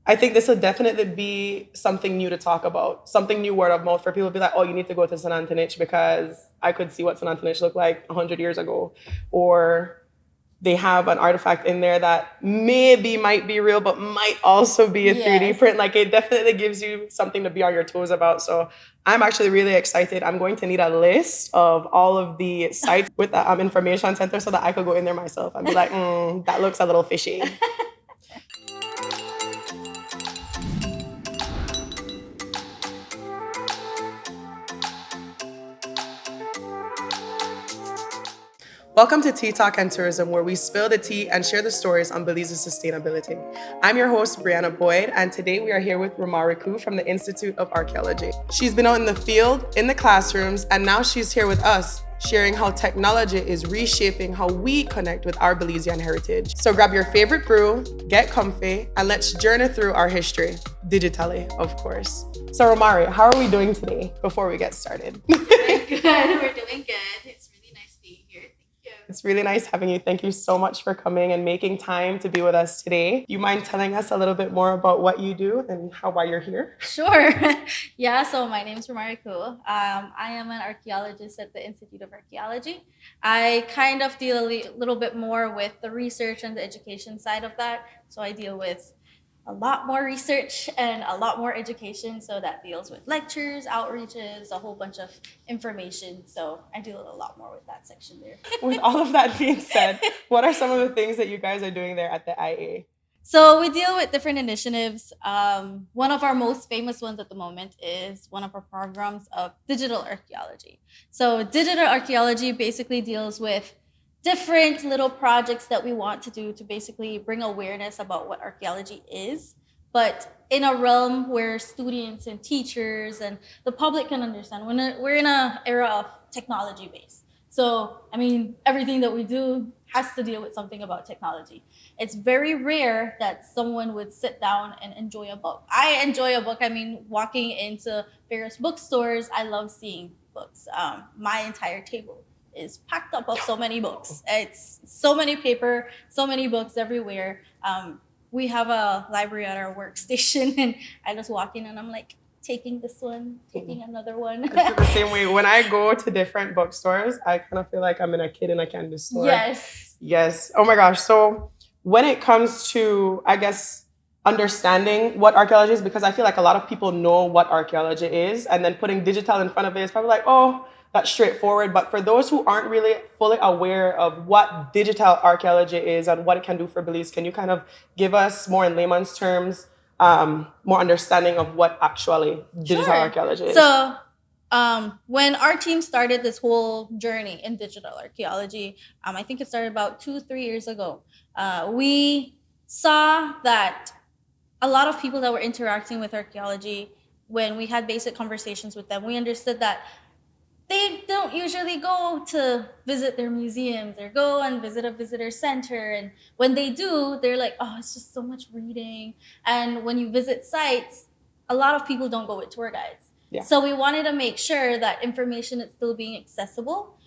I think this will definitely be something new to talk about, something new word of mouth for people to be like, oh, you need to go to San Antonich because I could see what San Antonich looked like 100 years ago. Or they have an artifact in there that maybe might be real, but might also be a 3D print. Like it definitely gives you something to be on your toes about. So I'm actually really excited. I'm going to need a list of all of the sites with the information center so that I could go in there myself and be like, that looks a little fishy. Welcome to Tea Talk and Tourism, where we spill the tea and share the stories on Belize's sustainability. I'm your host, Brianna Boyd, and today we are here with Rumari Ku from the Institute of Archaeology. She's been out in the field, in the classrooms, and now she's here with us, sharing how technology is reshaping how we connect with our Belizean heritage. So grab your favorite brew, get comfy, and let's journey through our history, digitally, of course. So Rumari, how are we doing today before we get started? We're good. We're doing good. It's really nice being here. It's really nice having you. Thank you so much for coming and making time to be with us today. You mind telling us a little bit more about what you do and why you're here? Sure. Yeah, so my name is Rumari Ku. I am an archaeologist at the Institute of Archaeology. I kind of deal a little bit more with the research and the education side of that. So I deal with a lot more research and a lot more education. So that deals with lectures, outreaches, a whole bunch of information. So I deal a lot more with that section there. With all of that being said, what are some of the things that you guys are doing there at the IA? So we deal with different initiatives. One of our most famous ones at the moment is one of our programs of digital archaeology. So digital archaeology basically deals with different little projects that we want to do to basically bring awareness about what archaeology is, but in a realm where students and teachers and the public can understand. We're in an era of technology based. So, I mean, everything that we do has to deal with something about technology. It's very rare that someone would sit down and enjoy a book. I enjoy a book. I mean, walking into various bookstores, I love seeing books. My entire table is packed up of so many books. It's so many paper, so many books everywhere. We have a library at our workstation, and I just walk in and I'm like, taking this one, taking another one. The same way, when I go to different bookstores, I kind of feel like I'm in a kid in a candy store. Yes. Oh my gosh. So when it comes to, I guess, understanding what archaeology is, because I feel like a lot of people know what archaeology is, and then putting digital in front of it is probably like, oh, that's straightforward. But for those who aren't really fully aware of what digital archaeology is and what it can do for Belize, can you kind of give us more in layman's terms, more understanding of what actually digital archaeology is? So when our team started this whole journey in digital archaeology, I think it started about 2-3 years ago. We saw that a lot of people that were interacting with archaeology, when we had basic conversations with them, we understood that they don't usually go to visit their museums or go and visit a visitor center. And when they do, they're like, oh, it's just so much reading. And when you visit sites, a lot of people don't go with tour guides. Yeah. So we wanted to make sure that information is still being accessible.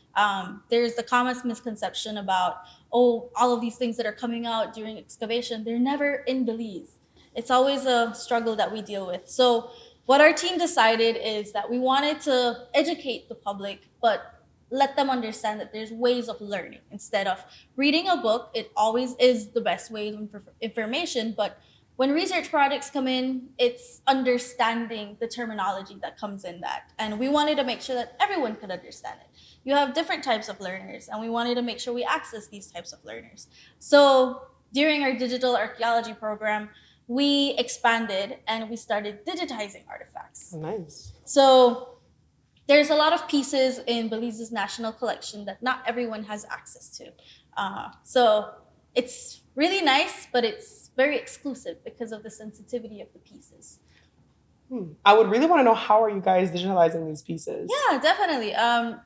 There's the common misconception about, oh, all of these things that are coming out during excavation, they're never in Belize. It's always a struggle that we deal with. So what our team decided is that we wanted to educate the public, but let them understand that there's ways of learning. Instead of reading a book, it always is the best way for information, but when research projects come in, it's understanding the terminology that comes in that. And we wanted to make sure that everyone could understand it. You have different types of learners, and we wanted to make sure we access these types of learners. So during our digital archaeology program, we expanded and we started digitizing artifacts. Nice. So there's a lot of pieces in Belize's national collection that not everyone has access to. So it's really nice, but it's very exclusive because of the sensitivity of the pieces. I would really want to know, how are you guys digitalizing these pieces? Yeah, definitely.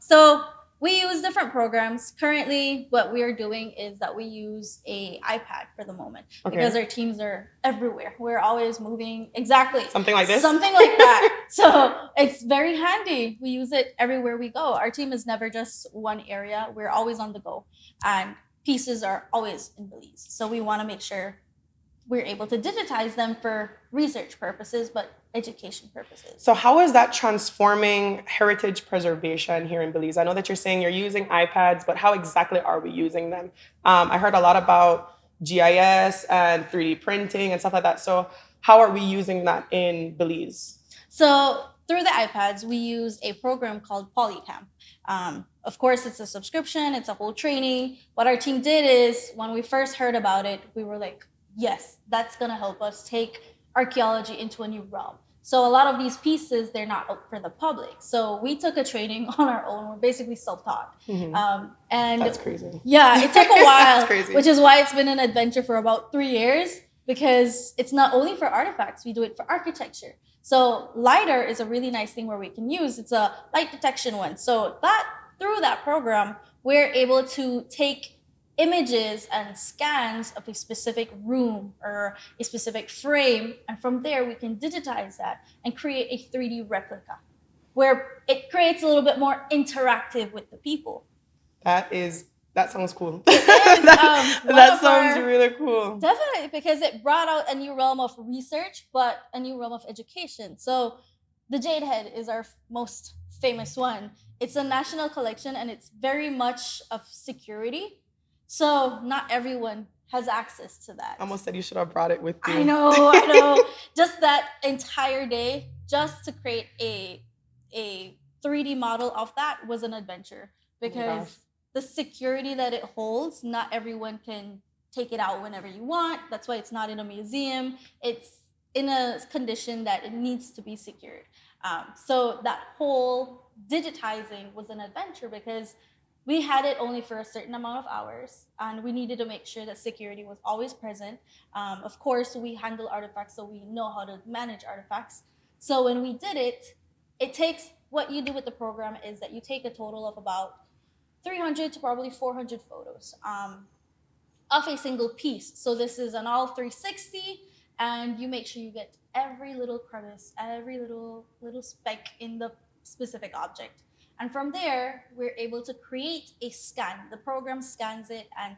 So we use different programs. Currently, what we are doing is that we use an iPad for the moment, because our teams are everywhere. We're always moving. Exactly. Something like this? Something like that. So it's very handy. We use it everywhere we go. Our team is never just one area. We're always on the go. And pieces are always in Belize. So we want to make sure we're able to digitize them for research purposes, but education purposes. So how is that transforming heritage preservation here in Belize? I know that you're saying you're using iPads, but how exactly are we using them? I heard a lot about GIS and 3D printing and stuff like that. So how are we using that in Belize? So through the iPads, we use a program called Polycamp. Of course, it's a subscription, it's a whole training. What our team did is, when we first heard about it, we were like, yes, that's gonna help us take archaeology into a new realm. So a lot of these pieces, they're not up for the public. So we took a training on our own. We're basically self-taught. And that's crazy. Yeah, it took a while, which is why it's been an adventure for about 3 years, because it's not only for artifacts, we do it for architecture. So LiDAR is a really nice thing where we can use. It's a light detection one. So that through that program, we're able to take images and scans of a specific room or a specific frame, and from there we can digitize that and create a 3D replica where it creates a little bit more interactive with the people. That sounds cool. That sounds really cool. Definitely, because it brought out a new realm of research, but a new realm of education. So the Jade Head is our most famous one. It's a national collection, and it's very much of security. So not everyone has access to that. I almost said you should have brought it with you. I know. Just that entire day, just to create a 3D model of that was an adventure, because the security that it holds, not everyone can take it out whenever you want. That's why it's not in a museum. It's in a condition that it needs to be secured. So that whole digitizing was an adventure, because we had it only for a certain amount of hours, and we needed to make sure that security was always present. Of course, we handle artifacts, so we know how to manage artifacts. So when we did it, what you do with the program is that you take a total of about 300 to probably 400 photos of a single piece. So this is an all 360, and you make sure you get every little crevice, every little speck in the specific object. And from there, we're able to create a scan. The program scans it and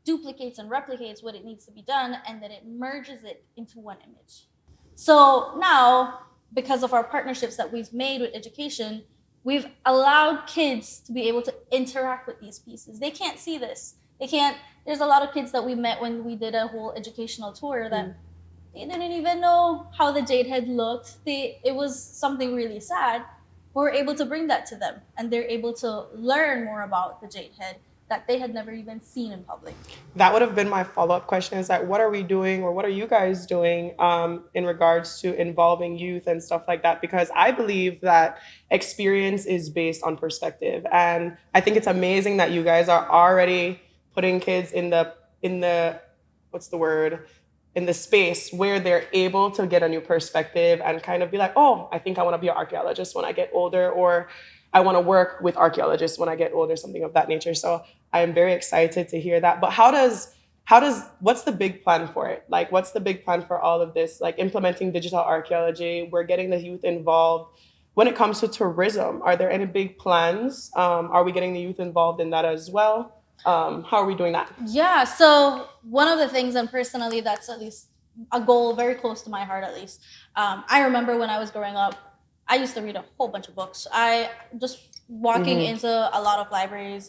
duplicates and replicates what it needs to be done, and then it merges it into one image. So now, because of our partnerships that we've made with education, we've allowed kids to be able to interact with these pieces. They can't see this. There's a lot of kids that we met when we did a whole educational tour that they didn't even know how the Jade Head looked. It was something really sad. We're able to bring that to them, and they're able to learn more about the Jade Head that they had never even seen in public. That would have been my follow-up question, is that what are we doing, or what are you guys doing in regards to involving youth and stuff like that? Because I believe that experience is based on perspective. And I think it's amazing that you guys are already putting kids in the what's the word? In the space where they're able to get a new perspective and kind of be like, oh, I think I want to be an archaeologist when I get older, or I want to work with archaeologists when I get older, something of that nature. So I am very excited to hear that. But what's the big plan for it? Like, what's the big plan for all of this? Like implementing digital archaeology, we're getting the youth involved. When it comes to tourism, are there any big plans? Are we getting the youth involved in that as well? How are we doing that? Yeah, so one of the things, and personally, that's at least a goal very close to my heart, at least. I remember when I was growing up, I used to read a whole bunch of books. I just walking into a lot of libraries,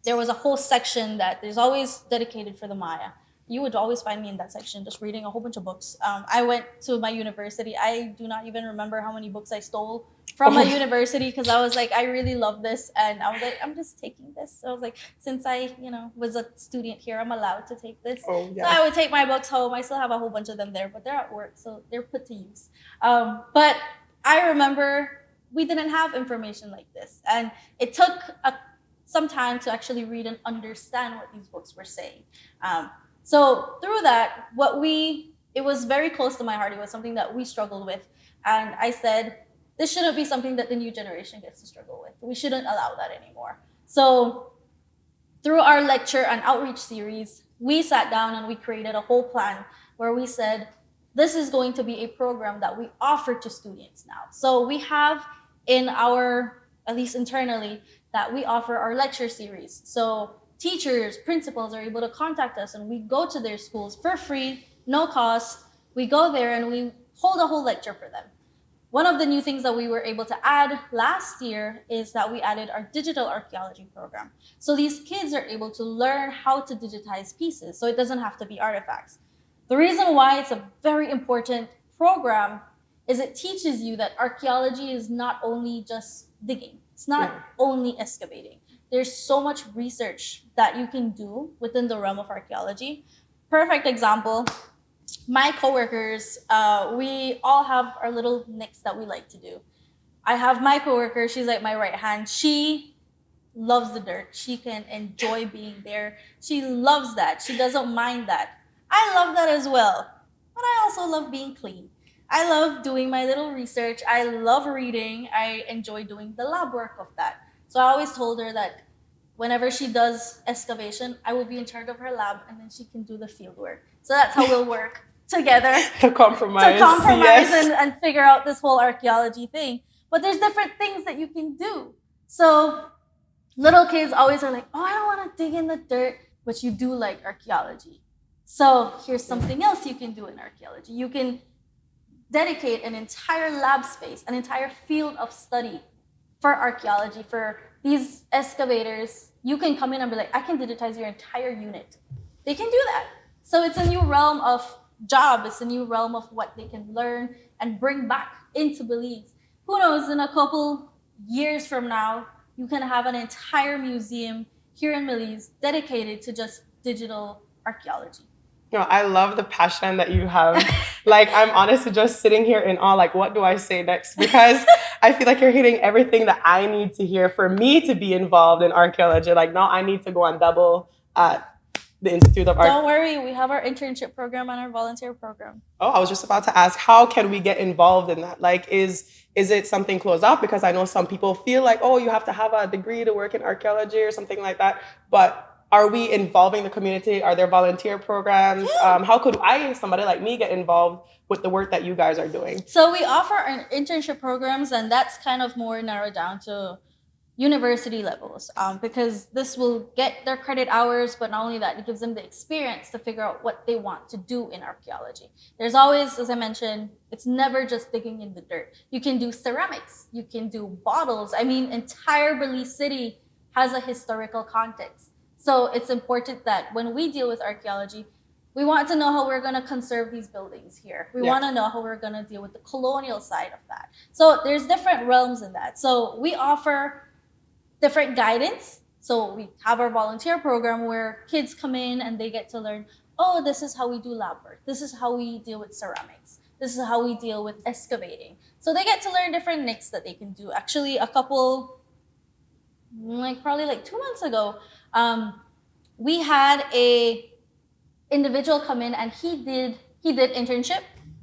there was a whole section that there's always dedicated for the Maya. You would always find me in that section just reading a whole bunch of books. I went to my university. I do not even remember how many books I stole from my university, because I was like, I really love this, and I was like, I'm just taking this. So I was like, since I was a student here, I'm allowed to take this. So I would take my books home. I still have a whole bunch of them there, but they're at work, so they're put to use. But I remember we didn't have information like this, and it took some time to actually read and understand what these books were saying. So through that, it was very close to my heart. It was something that we struggled with, and I said, this shouldn't be something that the new generation gets to struggle with. We shouldn't allow that anymore. So through our lecture and outreach series, we sat down and we created a whole plan where we said, this is going to be a program that we offer to students now. So we have in our, at least internally, that we offer our lecture series. So teachers, principals are able to contact us, and we go to their schools for free. no cost. We go there and we hold a whole lecture for them. One of the new things that we were able to add last year is that we added our digital archaeology program. So these kids are able to learn how to digitize pieces, so it doesn't have to be artifacts. The reason why it's a very important program is it teaches you that archaeology is not only just digging. It's not only excavating. There's so much research that you can do within the realm of archaeology. Perfect example, my coworkers, we all have our little nicks that we like to do. I have my coworker, she's like my right hand. She loves the dirt. She can enjoy being there. She loves that. She doesn't mind that. I love that as well. But I also love being clean. I love doing my little research. I love reading. I enjoy doing the lab work of that. So I always told her that whenever she does excavation, I will be in charge of her lab and then she can do the field work. So that's how we'll work together. To compromise. Yes. and figure out this whole archaeology thing. But there's different things that you can do. So little kids always are like, oh, I don't want to dig in the dirt, but you do like archaeology. So here's something else you can do in archaeology. You can dedicate an entire lab space, an entire field of study for archaeology, for these excavators. You can come in and be like, I can digitize your entire unit. They can do that. So it's a new realm of job. It's a new realm of what they can learn and bring back into Belize. Who knows, in a couple years from now, you can have an entire museum here in Belize dedicated to just digital archaeology. No, I love the passion that you have. Like, I'm honestly just sitting here in awe, like, what do I say next? Because I feel like you're hitting everything that I need to hear for me to be involved in archaeology. Like, now I need to go on double at the Institute of Art. Don't worry, we have our internship program and our volunteer program. Oh, I was just about to ask, how can we get involved in that? Like, is it something closed off? Because I know some people feel like, oh, you have to have a degree to work in archaeology or something like that. But are we involving the community? Are there volunteer programs? How could somebody like me, get involved with the work that you guys are doing? So we offer our internship programs, and that's kind of more narrowed down to university levels, because this will get their credit hours, but not only that, it gives them the experience to figure out what they want to do in archaeology. There's always, as I mentioned, it's never just digging in the dirt. You can do ceramics, you can do bottles. I mean, entire Belize City has a historical context. So it's important that when we deal with archaeology, we want to know how we're going to conserve these buildings here. We want to know how we're going to deal with the colonial side of that. So there's different realms in that. So we offer different guidance. So we have our volunteer program where kids come in and they get to learn, oh, this is how we do lab work. This is how we deal with ceramics. This is how we deal with excavating. So they get to learn different nicks that they can do. Actually, a couple, probably 2 months ago, we had a individual come in and he did internship,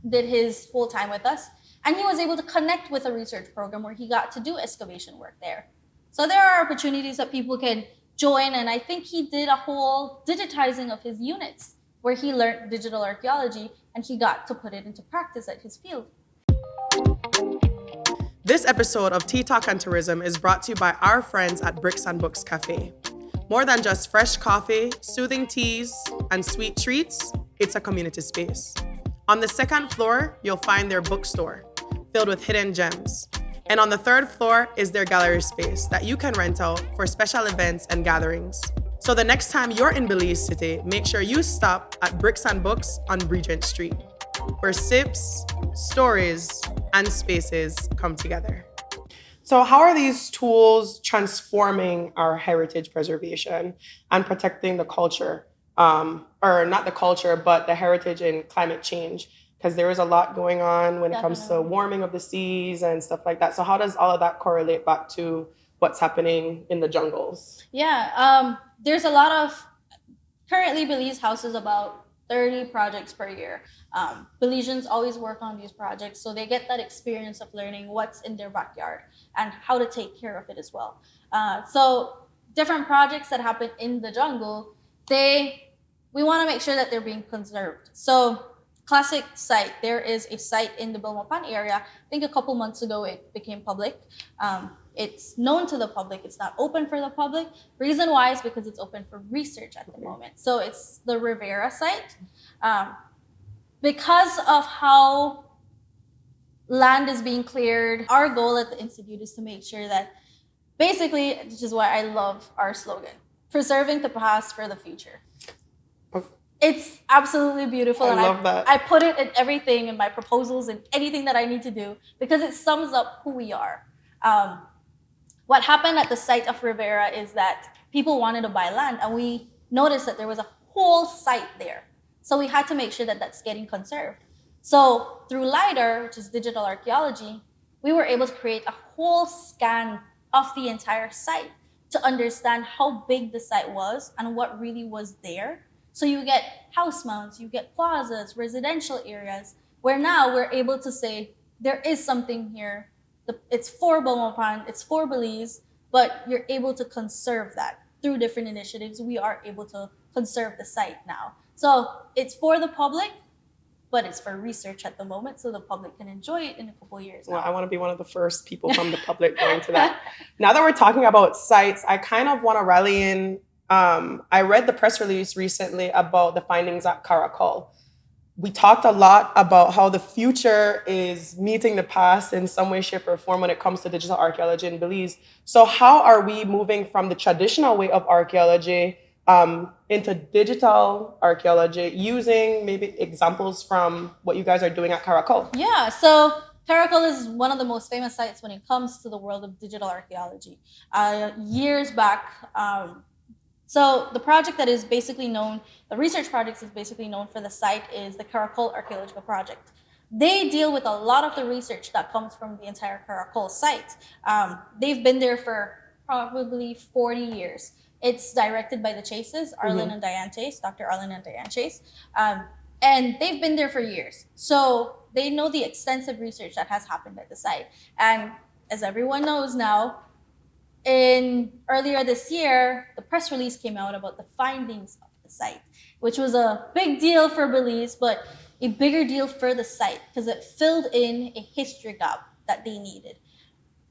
did his full time with us, and he was able to connect with a research program where he got to do excavation work there. So there are opportunities that people can join, and I think he did a whole digitizing of his units where he learned digital archaeology and he got to put it into practice at his field. This episode of Tea Talk and Tourism is brought to you by our friends at Bricks and Books Cafe. More than just fresh coffee, soothing teas, and sweet treats, it's a community space. On the second floor, you'll find their bookstore, filled with hidden gems. And on the third floor is their gallery space that you can rent out for special events and gatherings. So the next time you're in Belize City, make sure you stop at Bricks and Books on Regent Street, where sips, stories, and spaces come together. So how are these tools transforming our heritage preservation and protecting the culture? Or not the culture, but the heritage and climate change? Because there is a lot going on when it comes to warming of the seas and stuff like that. So how does all of that correlate back to what's happening in the jungles? Yeah, there's a lot of, currently Belize houses about 30 projects per year. Belizeans always work on these projects, so they get that experience of learning what's in their backyard and how to take care of it as well. So different projects that happen in the jungle, we want to make sure that they're being conserved. So classic site, there is a site in the Belmopan area. I think a couple months ago it became public. It's known to the public. It's not open for the public. Reason why is because it's open for research at the moment. So it's the Rivera site. because of how land is being cleared, our goal at the Institute is to make sure that basically, which is why I love our slogan, preserving the past for the future. It's absolutely beautiful. I love that. I put it in everything, in my proposals and anything that I need to do, because it sums up who we are. What happened at the site of Rivera is that people wanted to buy land, and we noticed that there was a whole site there. So we had to make sure that that's getting conserved. So through LiDAR, which is digital archaeology, we were able to create a whole scan of the entire site to understand how big the site was and what really was there. So you get house mounds, you get plazas, residential areas, where now we're able to say there is something here. It's for Beaumont, it's for Belize, but you're able to conserve that through different initiatives. We are able to conserve the site now. So it's for the public, but it's for research at the moment, so the public can enjoy it in a couple of years. Well, I want to be one of the first people from the public going to that. Now that we're talking about sites, I kind of want to rally in. I read the press release recently about the findings at Caracol. We talked a lot about how the future is meeting the past in some way, shape, or form when it comes to digital archaeology in Belize. So how are we moving from the traditional way of archaeology into digital archaeology, using maybe examples from what you guys are doing at Caracol? Yeah, so Caracol is one of the most famous sites when it comes to the world of digital archaeology. Years back, so the project that is basically known, the research project is basically known for the site is the Caracol Archaeological Project. They deal with a lot of the research that comes from the entire Caracol site. They've been there for probably 40 years. It's directed by the Chases, Arlen and Diane Chase, Dr. Arlen and Diane Chase. And they've been there for years. So they know the extensive research that has happened at the site. And as everyone knows now, earlier this year, the press release came out about the findings of the site, which was a big deal for Belize, but a bigger deal for the site because it filled in a history gap that they needed.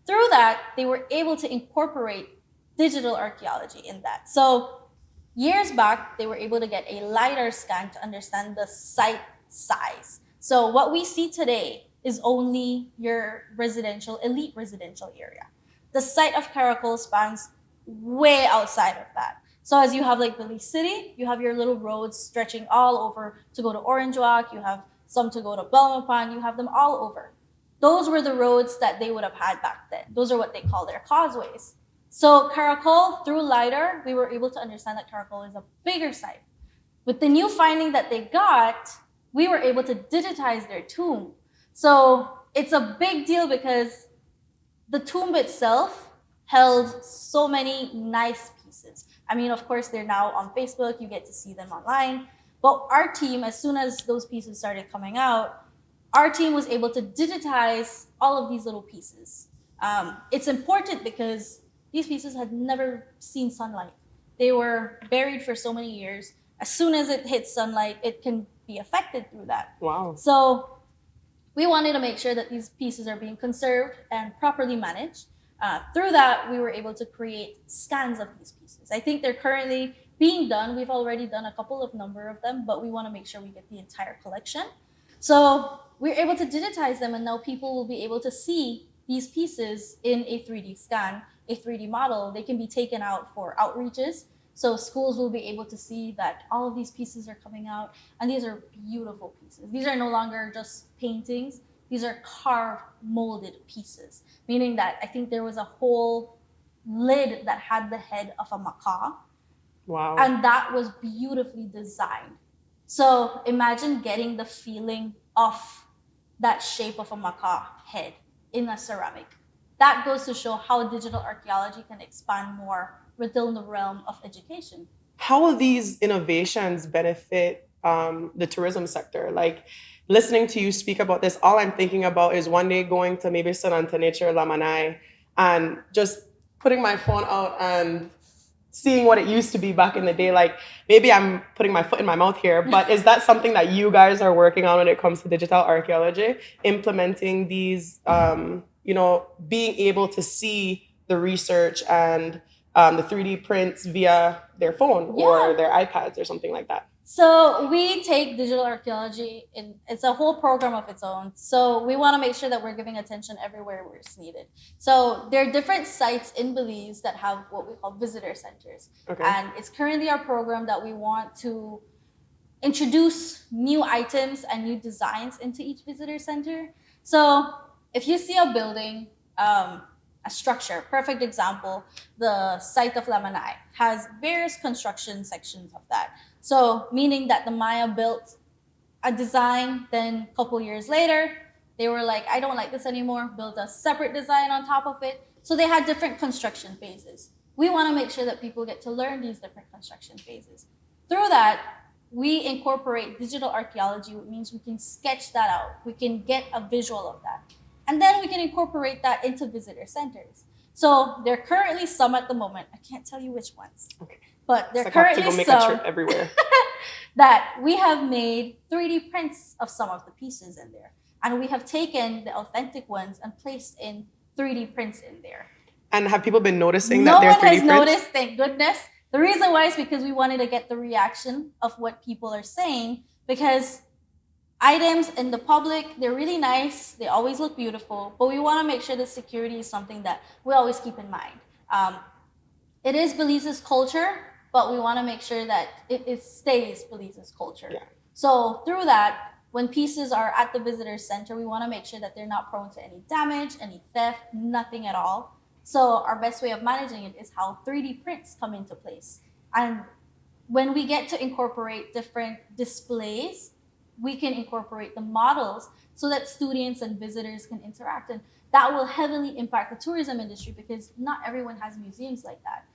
Through that, they were able to incorporate digital archaeology in that. So years back, they were able to get a LiDAR scan to understand the site size. So what we see today is only your elite residential area. The site of Caracol spans way outside of that. So as you have like Belize City, you have your little roads stretching all over to go to Orange Walk, you have some to go to Belmont, you have them all over. Those were the roads that they would have had back then. Those are what they call their causeways. So Caracol, through LiDAR, we were able to understand that Caracol is a bigger site. With the new finding that they got, we were able to digitize their tomb. So it's a big deal because the tomb itself held so many nice pieces. I mean, of course, they're now on Facebook. You get to see them online. But our team, as soon as those pieces started coming out, our team was able to digitize all of these little pieces. It's important because these pieces had never seen sunlight. They were buried for so many years. As soon as it hits sunlight, it can be affected through that. Wow. So we wanted to make sure that these pieces are being conserved and properly managed. Through that, we were able to create scans of these pieces. I think they're currently being done. We've already done a couple of number of them, but we want to make sure we get the entire collection. So we're able to digitize them, and now people will be able to see these pieces in a 3D scan, a 3D model. They can be taken out for outreaches. So schools will be able to see that all of these pieces are coming out, and these are beautiful pieces. These are no longer just paintings. These are carved, molded pieces, meaning that I think there was a whole lid that had the head of a macaw. Wow. And that was beautifully designed. So imagine getting the feeling of that shape of a macaw head in a ceramic. That goes to show how digital archaeology can expand more within the realm of education. How will these innovations benefit the tourism sector? Like, listening to you speak about this, all I'm thinking about is one day going to maybe San Antonio or Lamanai and just putting my phone out and seeing what it used to be back in the day. Like, maybe I'm putting my foot in my mouth here, but is that something that you guys are working on when it comes to digital archaeology, implementing these, being able to see the research and the 3D prints via their phone or their iPads or something like that? So we take digital archaeology, and it's a whole program of its own. So we want to make sure that we're giving attention everywhere where it's needed. So there are different sites in Belize that have what we call visitor centers. Okay. And it's currently our program that we want to introduce new items and new designs into each visitor center. So if you see a building, a structure, perfect example, the site of Lamanai has various construction sections of that. So meaning that the Maya built a design, then a couple years later, they were like, I don't like this anymore, built a separate design on top of it. So they had different construction phases. We want to make sure that people get to learn these different construction phases. Through that, we incorporate digital archaeology, which means we can sketch that out. We can get a visual of that. And then we can incorporate that into visitor centers. So there are currently some at the moment. I can't tell you which ones. Okay. But there are currently some. Have to go make a trip everywhere. That we have made 3D prints of some of the pieces in there. And we have taken the authentic ones and placed in 3D prints in there. And have people been noticing that they're 3D prints? No one has noticed, thank goodness. The reason why is because we wanted to get the reaction of what people are saying, because items in the public, they're really nice, they always look beautiful, but we want to make sure that security is something that we always keep in mind. It is Belize's culture, but we want to make sure that it stays Belize's culture. Yeah. So through that, when pieces are at the visitor center, we want to make sure that they're not prone to any damage, any theft, nothing at all. So our best way of managing it is how 3D prints come into place. And when we get to incorporate different displays, we can incorporate the models so that students and visitors can interact. And that will heavily impact the tourism industry because not everyone has museums like that.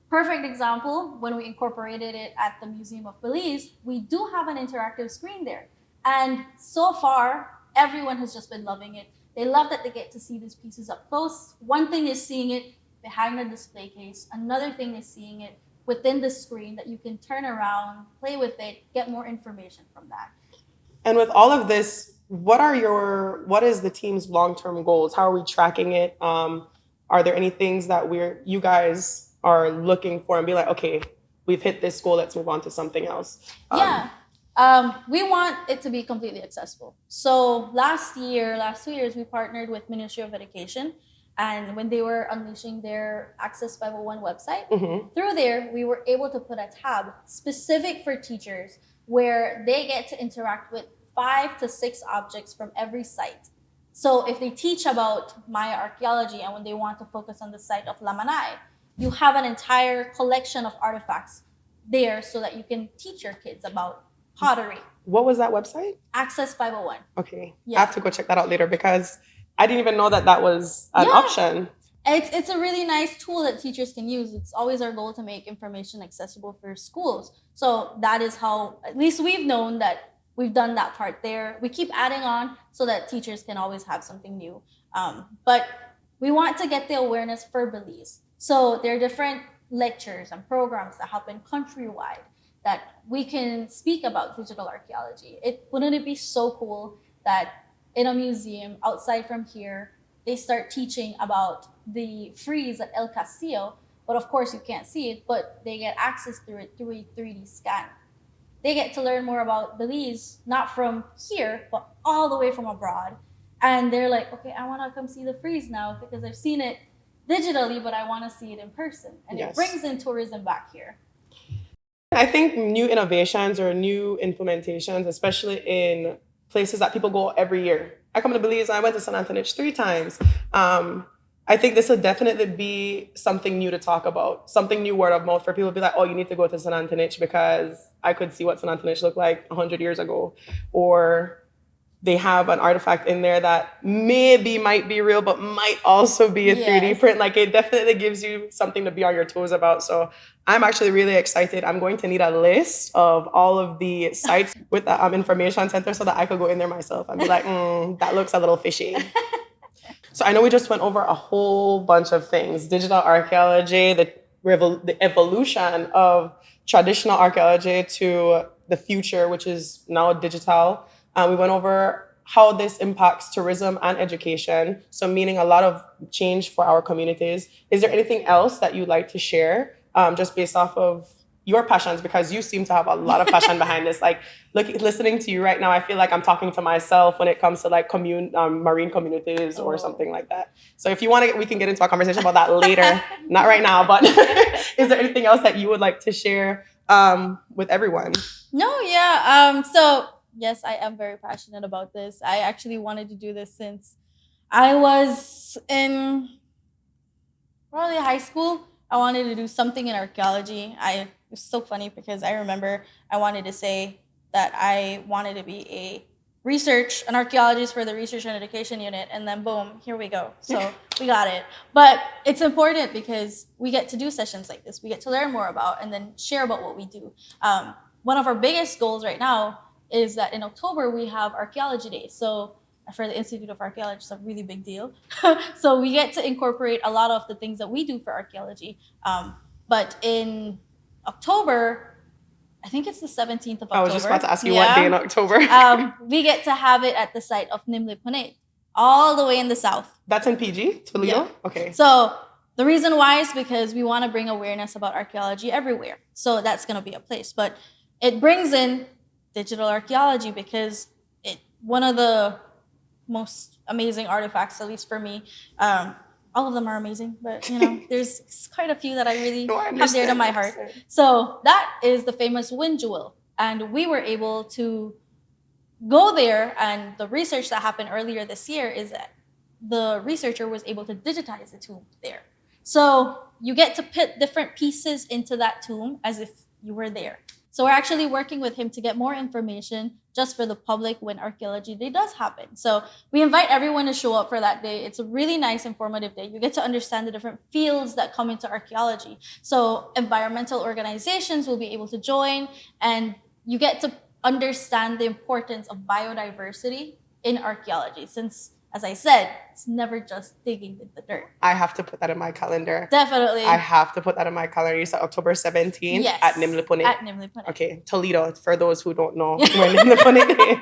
Perfect example, when we incorporated it at the Museum of Belize, we do have an interactive screen there. And so far, everyone has just been loving it. They love that they get to see these pieces up close. One thing is seeing it behind the display case. Another thing is seeing it within the screen that you can turn around, play with it, get more information from that. And with all of this, what is the team's long-term goals? How are we tracking it? Are there any things that you guys are looking for and be like, okay, we've hit this goal, let's move on to something else? We want it to be completely accessible. So last 2 years, we partnered with Ministry of Education. And when they were unleashing their Access 501 website, through there, we were able to put a tab specific for teachers where they get to interact with 5 to 6 objects from every site. So if they teach about Maya archaeology and when they want to focus on the site of Lamanai, you have an entire collection of artifacts there so that you can teach your kids about pottery. What was that website? Access 501. Okay. Yeah. I have to go check that out later because I didn't even know that was an option. It's a really nice tool that teachers can use. It's always our goal to make information accessible for schools. So that is how, at least we've known that we've done that part there. We keep adding on so that teachers can always have something new. But we want to get the awareness for Belize. So there are different lectures and programs that happen countrywide that we can speak about digital archaeology. Wouldn't it be so cool that in a museum outside from here, they start teaching about the frieze at El Castillo, but of course you can't see it, but they get access through it through a 3D scan. They get to learn more about Belize, not from here, but all the way from abroad. And they're like, okay, I want to come see the frieze now because I've seen it digitally, but I want to see it in person. And It brings in tourism back here. I think new innovations or new implementations, especially in places that people go every year. I come to Belize and I went to San Antonich 3 times. I think this would definitely be something new to talk about, something new word of mouth for people to be like, oh, you need to go to San Antonich because I could see what San Antonich looked like 100 years ago. Or they have an artifact in there that maybe might be real, but might also be a 3D print. Like it definitely gives you something to be on your toes about. So I'm actually really excited. I'm going to need a list of all of the sites with the information center so that I could go in there myself and be like, that looks a little fishy. So I know we just went over a whole bunch of things. Digital archaeology, the evolution of traditional archaeology to the future, which is now digital. We went over how this impacts tourism and education, so meaning a lot of change for our communities. Is there anything else that you'd like to share, just based off of your passions, because you seem to have a lot of passion behind this. Like, listening to you right now, I feel like I'm talking to myself when it comes to like marine communities or something like that. So if you want to, we can get into a conversation about that later. Not right now, but is there anything else that you would like to share with everyone? No, yeah. So yes, I am very passionate about this. I actually wanted to do this since I was in probably high school. I wanted to do something in archaeology. It's so funny because I remember I wanted to say that I wanted to be an archaeologist for the research and education unit, and then boom, here we go. So we got it. But it's important because we get to do sessions like this. We get to learn more about and then share about what we do. One of our biggest goals right now is that in October we have Archaeology Day. So for the Institute of Archaeology, it's a really big deal. So we get to incorporate a lot of the things that we do for archaeology. But in October, I think it's the 17th of October. I was just about to ask you what day in October. We get to have it at the site of Nimli Punit, all the way in the south. That's in PG, Toledo? Yeah. Okay. So the reason why is because we want to bring awareness about archaeology everywhere. So that's going to be a place. But it brings in digital archaeology because one of the most amazing artifacts, at least for me, all of them are amazing, but there's quite a few that I really have dear to my heart. So that is the famous wind jewel. And we were able to go there, and the research that happened earlier this year is that the researcher was able to digitize the tomb there. So you get to put different pieces into that tomb as if you were there. So we're actually working with him to get more information just for the public when Archaeology Day does happen. So we invite everyone to show up for that day. It's a really nice, informative day. You get to understand the different fields that come into archaeology. So environmental organizations will be able to join, and you get to understand the importance of biodiversity in archaeology. Since, as I said, it's never just digging in the dirt. I have to put that in my calendar. Definitely. I have to put that in my calendar. You said October 17th at Nimli Punit. At Nimli Punit. Okay, Toledo, for those who don't know where Nimli Punit is.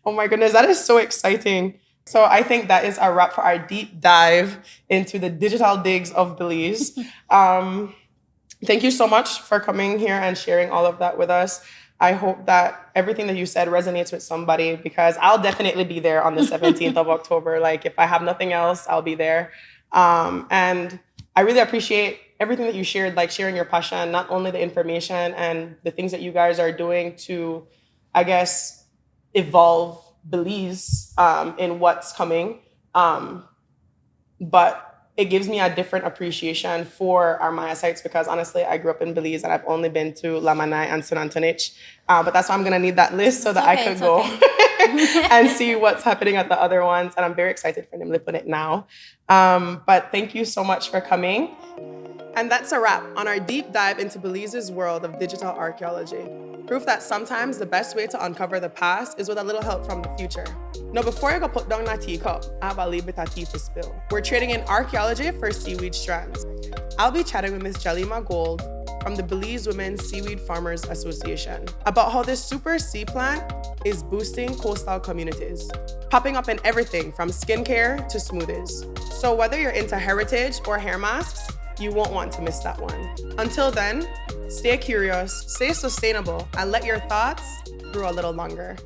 Oh my goodness, that is so exciting. So I think that is a wrap for our deep dive into the digital digs of Belize. Thank you so much for coming here and sharing all of that with us. I hope that everything that you said resonates with somebody, because I'll definitely be there on the 17th of October. Like, if I have nothing else, I'll be there. And I really appreciate everything that you shared, like sharing your passion, not only the information and the things that you guys are doing to, I guess, evolve Belize in what's coming. But it gives me a different appreciation for our Maya sites, because honestly, I grew up in Belize and I've only been to Lamanai and San Antonich. But that's why I'm going to need that list so that I could go and see what's happening at the other ones. And I'm very excited for Nimli Punit now. But thank you so much for coming. And that's a wrap on our deep dive into Belize's world of digital archaeology. Proof that sometimes the best way to uncover the past is with a little help from the future. Now, before I go put down that teacup, I have a little bit of tea to spill. We're trading in archaeology for seaweed strands. I'll be chatting with Miss Jalima Gold from the Belize Women's Seaweed Farmers Association about how this super sea plant is boosting coastal communities, popping up in everything from skincare to smoothies. So whether you're into heritage or hair masks, you won't want to miss that one. Until then, stay curious, stay sustainable, and let your thoughts grow a little longer.